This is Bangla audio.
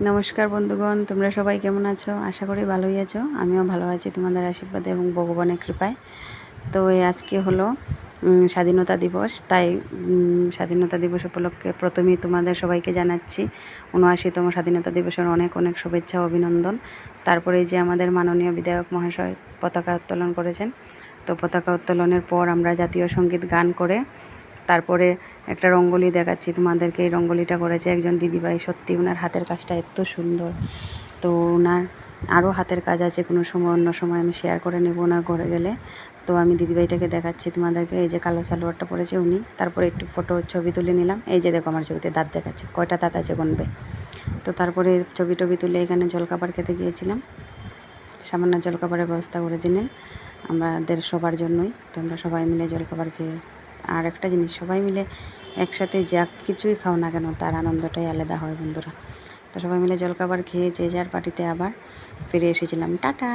নমস্কার বন্ধুগণ, তোমরা সবাই কেমন আছো? আশা করি ভালোই আছো। আমিও ভালো আছি তোমাদের আশীর্বাদে এবং ভগবানের কৃপায়। তো আজকে হলো স্বাধীনতা দিবস, তাই স্বাধীনতা দিবস উপলক্ষে প্রথমেই তোমাদের সবাইকে জানাচ্ছি ৭৯তম স্বাধীনতা দিবসের অনেক অনেক শুভেচ্ছা ও অভিনন্দন। তারপরে যে আমাদের মাননীয় বিধায়ক মহাশয় পতাকা উত্তোলন করেছেন, তো পতাকা উত্তোলনের পর আমরা জাতীয় সঙ্গীত গান করে তারপরে একটা রঙ্গোলি দেখাচ্ছি তোমাদেরকে। এই রঙ্গোলিটা করেছে একজন দিদিভাই, সত্যি ওনার হাতের কাজটা এত সুন্দর। তো ওনার আরও হাতের কাজ আছে, কোনো সময় অন্য সময় আমি শেয়ার করে নেব ওনার ঘরে গেলে। তো আমি দিদিভাইটাকে দেখাচ্ছি তোমাদেরকে। এই যে কালো সালোয়ারটা পরেছে উনি। তারপরে একটু ছবি তুলে নিলাম। এই যে দেখো আমার ছবিতে দাঁত দেখাচ্ছে, কয়টা দাঁত আছে গুনবে। তো তারপরে ছবি তুলে এখানে জলখাবার খেতে গিয়েছিলাম। সামান্য জলখাবারের ব্যবস্থা করেছিলেন আমাদের সবার জন্যই। তো আমরা সবাই মিলে জলখাবার খেয়ে, আর একটা জিনিস, সবাই মিলে একসাথে যা কিছুই খাও না কেন তার আনন্দটাই আলাদা হয় বন্ধুরা। তো সবাই মিলে জলখাবার খেয়ে যে যার পার্টিতে আবার ফিরে এসেছিলাম। টাটা।